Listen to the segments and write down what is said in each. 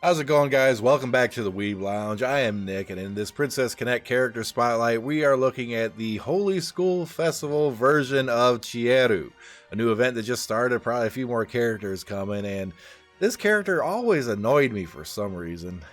How's it going, guys? Welcome back to the Weeb Lounge. I am Nick, and in this Princess Connect character spotlight, we are looking at the Holy School Festival version of Chieru, a new event that just started, probably a few more characters coming, and this character always annoyed me for some reason.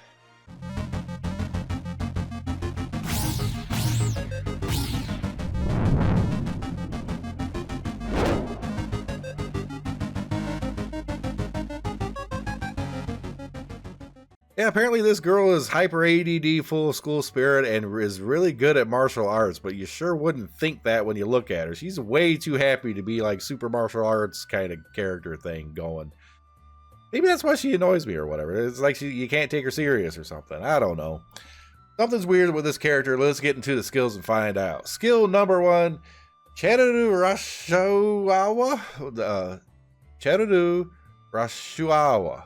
Yeah, apparently this girl is hyper ADD, full of school spirit, and is really good at martial arts, but you sure wouldn't think that when you look at her. She's way too happy to be like super martial arts kind of character thing going. Maybe that's why she annoys me or whatever. It's like you can't take her serious or something. I don't know. Something's weird with this character. Let's get into the skills and find out. Skill number 1, Chieru Rashuawa. Chieru Rashuawa.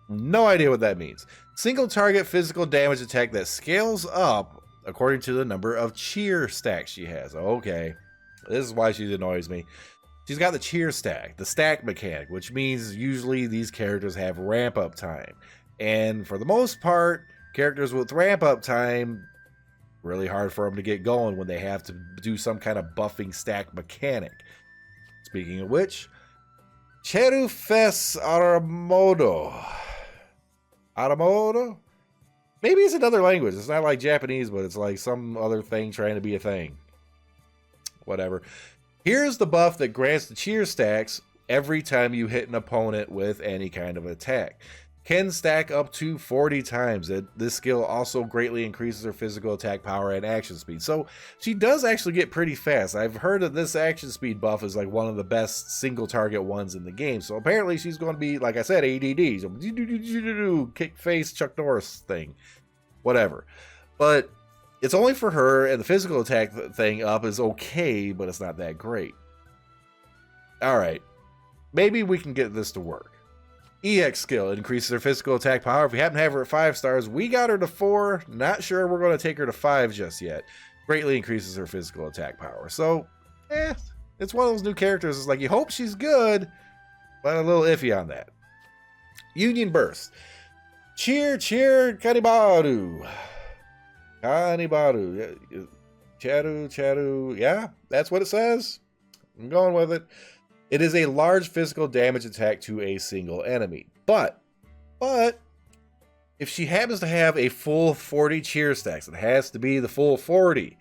No idea what that means. Single target physical damage attack that scales up according to the number of cheer stacks she has. Okay, this is why she annoys me. She's got the cheer stack, the stack mechanic, which means usually these characters have ramp up time. And for the most part, characters with ramp up time, really hard for them to get going when they have to do some kind of buffing stack mechanic. Speaking of which, Chieru Fes Aramodo. Aramodo? Maybe it's another language. It's not like Japanese, but it's like some other thing trying to be a thing. Whatever. Here's the buff that grants the cheer stacks every time you hit an opponent with any kind of attack. Can stack up to 40 times. This skill also greatly increases her physical attack power and action speed. So she does actually get pretty fast. I've heard that this action speed buff is like one of the best single target ones in the game. So apparently she's going to be, like I said, ADD. So kick face Chuck Norris thing. Whatever. But it's only for her, and the physical attack thing up is okay, but it's not that great. Alright. Maybe we can get this to work. EX skill increases her physical attack power. If we happen to have her at 5 stars, we got her to 4. Not sure we're going to take her to 5 just yet. Greatly increases her physical attack power. So, it's one of those new characters. It's like you hope she's good, but a little iffy on that. Union Burst. Cheer, Kanibaru. Kanibaru. Chieru. Yeah, that's what it says. I'm going with it. It is a large physical damage attack to a single enemy. But, if she happens to have a full 40 cheer stacks, it has to be the full 40.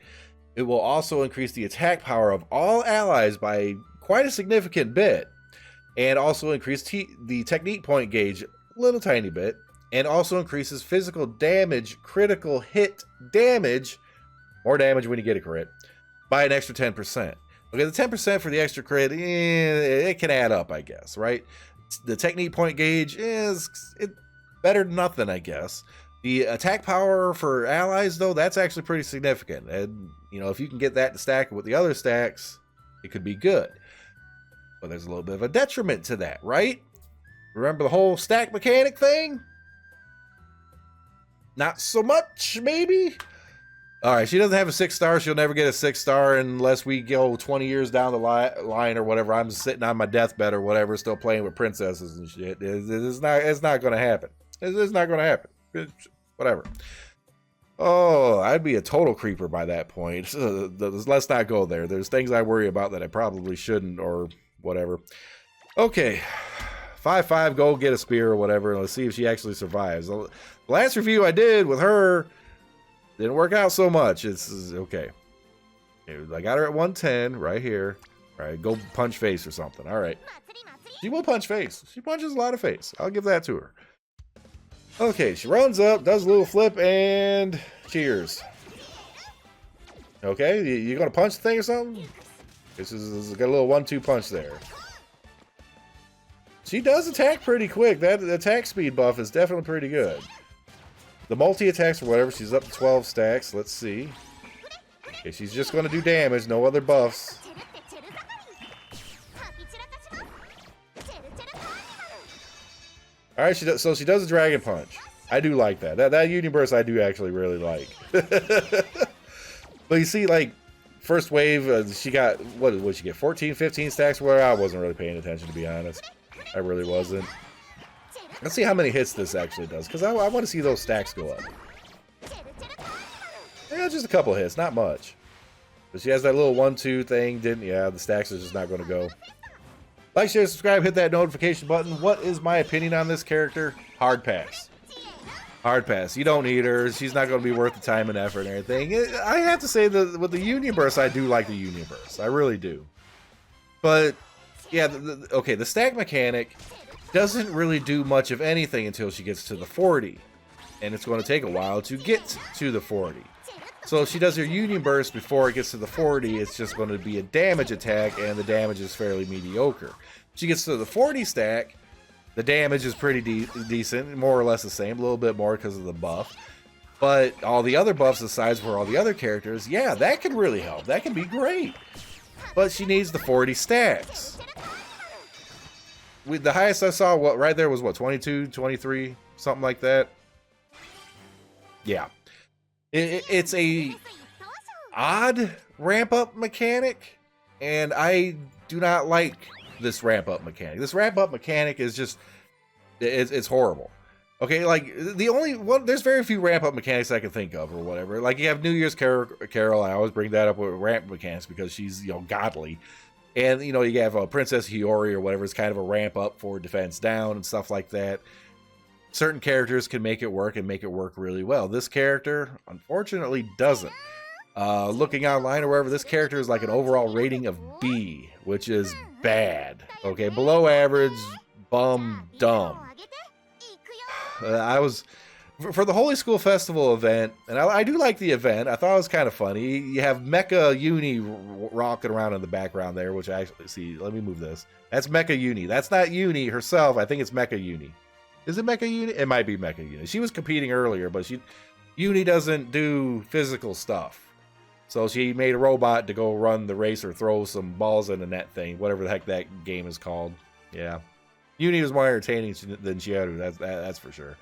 It will also increase the attack power of all allies by quite a significant bit. And also increase the technique point gauge a little tiny bit. And also increases physical damage, critical hit damage, more damage when you get a crit, by an extra 10%. Okay, the 10% for the extra crit, it can add up, I guess, right? The technique point gauge is better than nothing, I guess. The attack power for allies, though, that's actually pretty significant. And, you know, if you can get that to stack with the other stacks, it could be good. But there's a little bit of a detriment to that, right? Remember the whole stack mechanic thing? Not so much, maybe? Alright, she doesn't have a 6 star. She'll never get a 6 star unless we go 20 years down the line or whatever. I'm sitting on my deathbed or whatever, still playing with princesses and shit. It's not going to happen. It's not going to happen. Whatever. Oh, I'd be a total creeper by that point. Let's not go there. There's things I worry about that I probably shouldn't or whatever. Okay. 5-5, go get a spear or whatever, and let's see if she actually survives. The last review I did with her didn't work out so much. It's okay. I got her at 110 right here. All right, go punch face or something. All right. She will punch face. She punches a lot of face. I'll give that to her. Okay, she runs up, does a little flip, and cheers. Okay, you gonna punch the thing or something? This is got a little 1-2 punch there. She does attack pretty quick. That attack speed buff is definitely pretty good. The multi-attacks or whatever, she's up to 12 stacks. Let's see. Okay, she's just going to do damage, no other buffs. Alright, so she does a Dragon Punch. I do like that. That Union Burst I do actually really like. But you see, like, first wave, she got, what did she get, 14, 15 stacks? Where I wasn't really paying attention, to be honest. I really wasn't. Let's see how many hits this actually does, because I want to see those stacks go up. Yeah, just a couple hits, not much. But she has that little 1-2 thing, yeah, the stacks are just not going to go. Like, share, subscribe, hit that notification button. What is my opinion on this character? Hard pass. Hard pass. You don't need her. She's not going to be worth the time and effort and everything. I have to say that with the Union Burst, I do like the Union Burst. I really do. But, yeah, okay, the stack mechanic doesn't really do much of anything until she gets to the 40. And it's going to take a while to get to the 40. So if she does her Union Burst before it gets to the 40, it's just going to be a damage attack, and the damage is fairly mediocre. If she gets to the 40 stack, the damage is pretty decent, more or less the same, a little bit more because of the buff. But all the other buffs aside for all the other characters, yeah, that can really help. That can be great. But she needs the 40 stacks. The highest I saw right there was, what, 22, 23, something like that? Yeah. It's a odd ramp-up mechanic, and I do not like this ramp-up mechanic. This ramp-up mechanic is just, it's horrible. Okay, like, the only one, there's very few ramp-up mechanics I can think of, or whatever. Like, you have New Year's Carol, I always bring that up with ramp mechanics, because she's, you know, godly. And, you know, you have Princess Hiyori, or whatever, it's kind of a ramp-up for defense down, and stuff like that. Certain characters can make it work and make it work really well. This character, unfortunately, doesn't. Looking online or wherever, this character is like an overall rating of B, which is bad. Okay, below average, bum, dumb. I was, for the Holy School Festival event, and I do like the event. I thought it was kind of funny. You have Mecha Uni rocking around in the background there, which I actually see. Let me move this. That's Mecha Uni. That's not Uni herself. I think it's Mecha Uni. Is it Mecha Uni? It might be Mecha Uni. She was competing earlier, but Uni doesn't do physical stuff. So she made a robot to go run the race or throw some balls in the net thing, whatever the heck that game is called. Yeah. Uni was more entertaining than Chieru, that's for sure.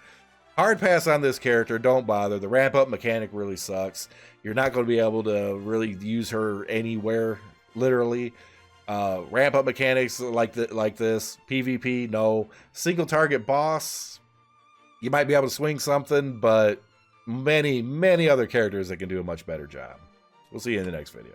Hard pass on this character, don't bother. The ramp-up mechanic really sucks. You're not going to be able to really use her anywhere, literally. Ramp-up mechanics like this, PvP, no. Single target boss, you might be able to swing something, but many, many other characters that can do a much better job. We'll see you in the next video.